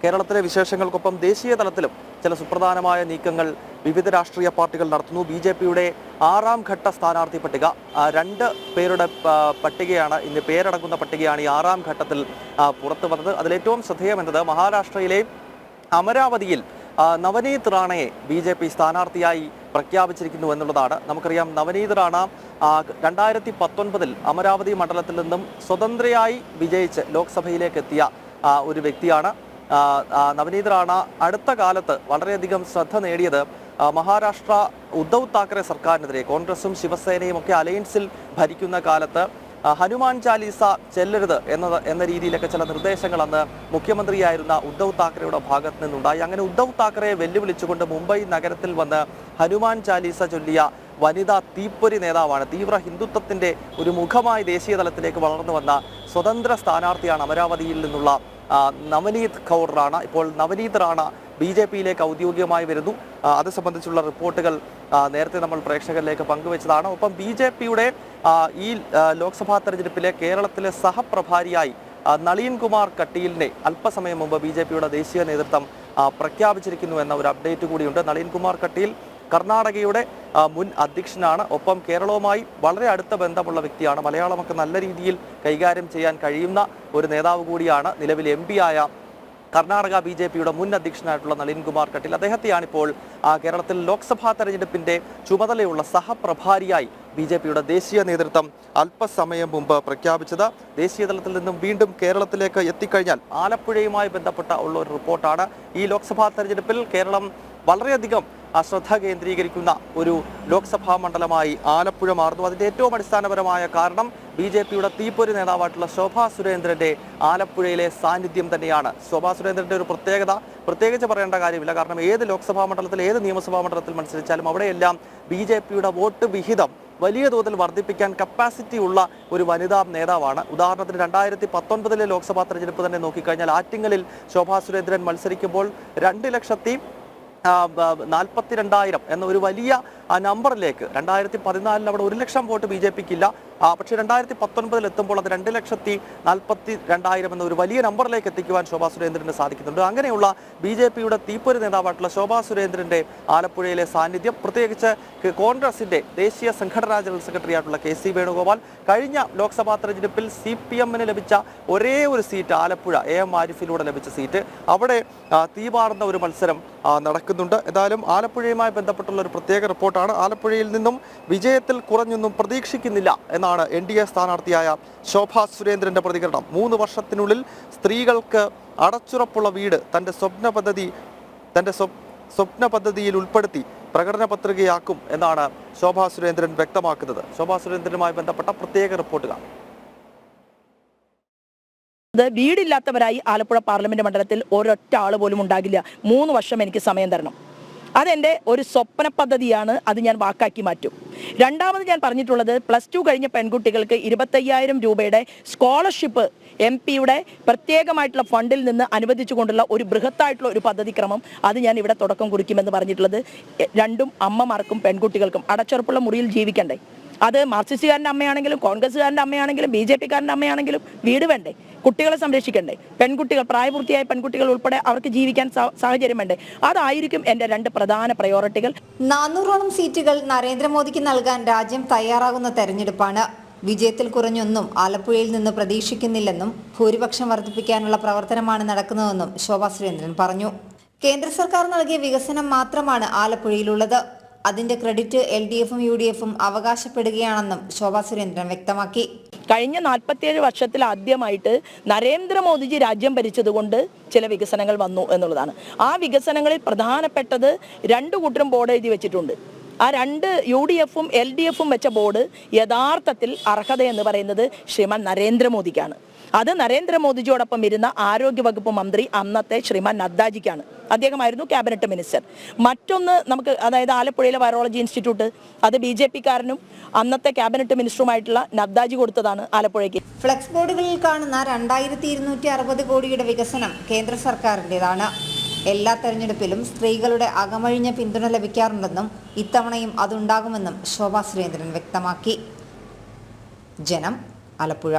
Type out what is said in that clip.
കേരളത്തിലെ വിശേഷങ്ങൾക്കൊപ്പം ദേശീയ തലത്തിലും ചില സുപ്രധാനമായ നീക്കങ്ങൾ വിവിധ രാഷ്ട്രീയ പാർട്ടികൾ നടത്തുന്നു. ബി.ജെ.പിയുടെ 6ാം ഘട്ട സ്ഥാനാർത്ഥി പട്ടിക 2 പേരുടെ പട്ടികയാണ്, ഇന്ന് പേരടങ്ങുന്ന പട്ടികയാണ് ഈ 6ാം ഘട്ടത്തിൽ പുറത്തു വന്നത്. അതിലേറ്റവും ശ്രദ്ധേയമെന്നത് മഹാരാഷ്ട്രയിലെ അമരാവതിയിൽ നവനീത് റാണയെ ബി.ജെ.പി സ്ഥാനാർത്ഥിയായി പ്രഖ്യാപിച്ചിരിക്കുന്നു എന്നുള്ളതാണ്. നമുക്കറിയാം, നവനീത് റാണ 2019 അമരാവതി മണ്ഡലത്തിൽ നിന്നും സ്വതന്ത്രയായി വിജയിച്ച് ലോക്സഭയിലേക്ക് എത്തിയ ഒരു വ്യക്തിയാണ്. നവനീത് റാണ അടുത്ത കാലത്ത് വളരെയധികം ശ്രദ്ധ നേടിയത് മഹാരാഷ്ട്ര ഉദ്ധവ് താക്കറെ സർക്കാരിനെതിരെ കോൺഗ്രസും ശിവസേനയും ഒക്കെ അലയൻസിൽ ഭരിക്കുന്ന കാലത്ത് ഹനുമാൻ ചാലീസ ചെല്ലരുത് എന്ന രീതിയിലൊക്കെ ചില നിർദ്ദേശങ്ങൾ അന്ന് മുഖ്യമന്ത്രിയായിരുന്ന ഉദ്ധവ് താക്കറെയുടെ ഭാഗത്ത് നിന്നുണ്ടായി. അങ്ങനെ ഉദ്ധവ് താക്കറയെ വെല്ലുവിളിച്ചുകൊണ്ട് മുംബൈ നഗരത്തിൽ വന്ന് ഹനുമാൻ ചാലീസ ചൊല്ലിയ വനിതാ തീപ്പൊരി നേതാവാണ്. തീവ്ര ഹിന്ദുത്വത്തിന്റെ ഒരു മുഖമായി ദേശീയ തലത്തിലേക്ക് വളർന്നു വന്ന സ്വതന്ത്ര സ്ഥാനാർത്ഥിയാണ് അമരാവതിയിൽ നിന്നുള്ള നവനീത് കൗർ റാണ. ഇപ്പോൾ നവനീത് റാണ ബി.ജെ.പിയിലേക്ക് ഔദ്യോഗികമായി വരുന്നു. അത് സംബന്ധിച്ചുള്ള റിപ്പോർട്ടുകൾ നേരത്തെ നമ്മൾ പ്രേക്ഷകരിലേക്ക് പങ്കുവച്ചതാണ്. ഒപ്പം ബി.ജെ.പിയുടെ ഈ ലോക്സഭാ തെരഞ്ഞെടുപ്പിലെ കേരളത്തിലെ സഹപ്രഭാരിയായി നളീൻ കുമാർ കട്ടീലിനെ അല്പസമയം മുമ്പ് ബി.ജെ.പിയുടെ ദേശീയ നേതൃത്വം പ്രഖ്യാപിച്ചിരിക്കുന്നു എന്ന ഒരു അപ്ഡേറ്റ് കൂടിയുണ്ട്. നളീൻ കുമാർ കട്ടീൽ കർണാടകയുടെ മുൻ അധ്യക്ഷനാണ്. ഒപ്പം കേരളവുമായി വളരെ അടുത്ത ബന്ധമുള്ള വ്യക്തിയാണ്. മലയാളമൊക്കെ നല്ല രീതിയിൽ കൈകാര്യം ചെയ്യാൻ കഴിയുന്ന ഒരു നേതാവ് കൂടിയാണ്. നിലവിൽ എം പി ആയ കർണാടക ബി.ജെ.പിയുടെ മുൻ അധ്യക്ഷനായിട്ടുള്ള നളീൻ കുമാർ കട്ടീൽ. അദ്ദേഹത്തെയാണിപ്പോൾ കേരളത്തിൽ ലോക്സഭാ തെരഞ്ഞെടുപ്പിന്റെ ചുമതലയുള്ള സഹപ്രഭാരിയായി ബി.ജെ.പിയുടെ ദേശീയ നേതൃത്വം അല്പസമയം മുമ്പ് പ്രഖ്യാപിച്ചത്. ദേശീയ തലത്തിൽ നിന്നും വീണ്ടും കേരളത്തിലേക്ക് എത്തിക്കഴിഞ്ഞാൽ ആലപ്പുഴയുമായി ബന്ധപ്പെട്ട ഉള്ള ഒരു റിപ്പോർട്ടാണ്. ഈ ലോക്സഭാ തെരഞ്ഞെടുപ്പിൽ കേരളം വളരെയധികം ശ്രദ്ധ കേന്ദ്രീകരിക്കുന്ന ഒരു ലോക്സഭാ മണ്ഡലമായി ആലപ്പുഴ മാറുന്നു. അതിൻ്റെ ഏറ്റവും അടിസ്ഥാനപരമായ കാരണം ബി.ജെ.പിയുടെ തീപ്പൊരി നേതാവായിട്ടുള്ള ശോഭാ സുരേന്ദ്രന്റെ ആലപ്പുഴയിലെ സാന്നിധ്യം തന്നെയാണ്. ശോഭാ സുരേന്ദ്രന്റെ ഒരു പ്രത്യേകിച്ച് പറയേണ്ട കാര്യമില്ല. കാരണം ഏത് ലോക്സഭാ മണ്ഡലത്തിൽ, ഏത് നിയമസഭാ മണ്ഡലത്തിൽ മത്സരിച്ചാലും അവിടെയെല്ലാം ബി.ജെ.പിയുടെ വോട്ട് വിഹിതം വലിയ തോതിൽ വർദ്ധിപ്പിക്കാൻ കപ്പാസിറ്റി ഉള്ള ഒരു വനിതാ നേതാവാണ്. ഉദാഹരണത്തിന് 2019 ലോക്സഭാ തെരഞ്ഞെടുപ്പ് തന്നെ നോക്കിക്കഴിഞ്ഞാൽ ആറ്റിങ്ങലിൽ ശോഭാ സുരേന്ദ്രൻ മത്സരിക്കുമ്പോൾ 2,42,000 എന്ന ഒരു വലിയ നമ്പറിലേക്ക് 2014 അവിടെ 1 ലക്ഷം വോട്ട് ബി.ജെ.പിക്കില്ല. പക്ഷേ 2019 എത്തുമ്പോൾ അത് 2,42,000 എന്ന ഒരു വലിയ നമ്പറിലേക്ക് എത്തിക്കുവാൻ ശോഭാ സുരേന്ദ്രന് സാധിക്കുന്നുണ്ട്. അങ്ങനെയുള്ള ബി.ജെ.പിയുടെ തീപ്പൊരി നേതാവായിട്ടുള്ള ശോഭാ സുരേന്ദ്രന്റെ ആലപ്പുഴയിലെ സാന്നിധ്യം, പ്രത്യേകിച്ച് കോൺഗ്രസിന്റെ ദേശീയ സംഘടനാ ജനറൽ സെക്രട്ടറി ആയിട്ടുള്ള കെ.സി. വേണുഗോപാൽ കഴിഞ്ഞ ലോക്സഭാ തെരഞ്ഞെടുപ്പിൽ CPM-ന് ലഭിച്ച ഒരേ ഒരു സീറ്റ് ആലപ്പുഴ AM ആരിഫിലൂടെ ലഭിച്ച സീറ്റ്, അവിടെ തീപാറുന്ന ഒരു മത്സരം നടക്കുന്നുണ്ട്. എന്തായാലും ആലപ്പുഴയുമായി ബന്ധപ്പെട്ടുള്ള ഒരു പ്രത്യേക റിപ്പോർട്ടാണ്. ആലപ്പുഴയിൽ നിന്നും വിജയത്തിൽ കുറഞ്ഞൊന്നും പ്രതീക്ഷിക്കുന്നില്ല എന്നാണ് NDA സ്ഥാനാർത്ഥിയായ ശോഭാ സുരേന്ദ്രന്റെ പ്രതികരണം. 3 വർഷത്തിനുള്ളിൽ സ്ത്രീകൾക്ക് അടച്ചുറപ്പുള്ള വീട് തന്റെ സ്വപ്ന പദ്ധതിയിൽ ഉൾപ്പെടുത്തി പ്രകടന പത്രികയാക്കും എന്നാണ് ശോഭാ സുരേന്ദ്രൻ വ്യക്തമാക്കുന്നത്. ശോഭാ സുരേന്ദ്രനുമായി ബന്ധപ്പെട്ട പ്രത്യേക റിപ്പോർട്ടുകൾ. വീടില്ലാത്തവരായി ആലപ്പുഴ പാർലമെന്റ് മണ്ഡലത്തിൽ ഒരൊറ്റ ആൾ പോലും ഉണ്ടാകില്ല. 3 വർഷം എനിക്ക് സമയം തരണം. അതെൻ്റെ ഒരു സ്വപ്ന പദ്ധതിയാണ്. അത് ഞാൻ വാക്കാക്കി മാറ്റും. രണ്ടാമത് ഞാൻ പറഞ്ഞിട്ടുള്ളത്, +2 കഴിഞ്ഞ പെൺകുട്ടികൾക്ക് 25,000 രൂപയുടെ സ്കോളർഷിപ്പ് MP-യുടെ പ്രത്യേകമായിട്ടുള്ള ഫണ്ടിൽ നിന്ന് അനുവദിച്ചുകൊണ്ടുള്ള ഒരു ബൃഹത്തായിട്ടുള്ള ഒരു പദ്ധതിക്രമം, അത് ഞാൻ ഇവിടെ തുടക്കം കുറിക്കുമെന്ന് പറഞ്ഞിട്ടുള്ളത്. 2 അമ്മമാർക്കും പെൺകുട്ടികൾക്കും അടച്ചുറപ്പുള്ള മുറിയിൽ ജീവിക്കണ്ടേ? അത് മാർക്സിസ്റ്റുകാരൻ്റെ അമ്മയാണെങ്കിലും കോൺഗ്രസ്സുകാരൻ്റെ അമ്മയാണെങ്കിലും BJP-കാരൻ്റെ അമ്മയാണെങ്കിലും വീട് വേണ്ടേ? കുട്ടികളെ സംരക്ഷിക്കണ്ടേ? പെൺകുട്ടികൾ, പ്രായപൂർത്തിയായ പെൺകുട്ടികൾ ഉൾപ്പെടെ അവർക്ക് ജീവിക്കാൻ സാഹചര്യം വേണ്ടേ? അതായിരിക്കും എൻ്റെ 2 പ്രധാന പ്രയോറിറ്റികൾ. 400ഓളം സീറ്റുകൾ നരേന്ദ്രമോദിക്ക് നൽകാൻ രാജ്യം തയ്യാറാകുന്ന തെരഞ്ഞെടുപ്പാണ്. വിജയത്തിൽ കുറഞ്ഞൊന്നും ആലപ്പുഴയിൽ നിന്ന് പ്രതീക്ഷിക്കുന്നില്ലെന്നും ഭൂരിപക്ഷം വർദ്ധിപ്പിക്കാനുള്ള പ്രവർത്തനമാണ് നടക്കുന്നതെന്നും ശോഭാ സുരേന്ദ്രൻ പറഞ്ഞു. കേന്ദ്ര സർക്കാർ നൽകിയ വികസനം മാത്രമാണ് ആലപ്പുഴയിലുള്ളത്. അതിന്റെ ക്രെഡിറ്റ് LDF-ഉം UDF-ഉം അവകാശപ്പെടുകയാണെന്നും ശോഭാ സുരേന്ദ്രൻ വ്യക്തമാക്കി. കഴിഞ്ഞ 47 വർഷത്തിൽ ആദ്യമായിട്ട് നരേന്ദ്രമോദിജി രാജ്യം ഭരിച്ചതുകൊണ്ട് ചില വികസനങ്ങൾ വന്നു എന്നുള്ളതാണ്. ആ വികസനങ്ങളിൽ പ്രധാനപ്പെട്ടത് 2 കൂട്ടരും ബോർഡ് എഴുതി വെച്ചിട്ടുണ്ട്. ആ 2 UDF-ഉം LDF-ഉം വെച്ച ബോർഡ് യഥാർത്ഥത്തിൽ അർഹത എന്ന് പറയുന്നത് ശ്രീമാൻ നരേന്ദ്രമോദിക്കാണ്. അത് നരേന്ദ്രമോദിജിയോടൊപ്പം ഇരുന്ന ആരോഗ്യവകുപ്പ് മന്ത്രി അന്നത്തെ ശ്രീമാൻ നദ്ദാജിക്കാണ്. അദ്ദേഹമായിരുന്നു ക്യാബിനറ്റ് മിനിസ്റ്റർ. മറ്റൊന്ന് നമുക്ക്, അതായത് ആലപ്പുഴയിലെ വൈറോളജി ഇൻസ്റ്റിറ്റ്യൂട്ട്, അത് BJP-കാരനും അന്നത്തെ ക്യാബിനറ്റ് മിനിസ്റ്ററുമായിട്ടുള്ള നദ്ദാജി കൊടുത്തതാണ് ആലപ്പുഴയ്ക്ക്. ഫ്ലെക്സ് ബോർഡുകളിൽ കാണുന്ന 2260 കോടിയുടെ വികസനം കേന്ദ്ര സർക്കാരിൻ്റെതാണ്. എല്ലാ തെരഞ്ഞെടുപ്പിലും സ്ത്രീകളുടെ അകമഴിഞ്ഞ പിന്തുണ ലഭിക്കാറുണ്ടെന്നും ഇത്തവണയും അതുണ്ടാകുമെന്നും ശോഭാ സുരേന്ദ്രൻ വ്യക്തമാക്കി. ജനം, ആലപ്പുഴ.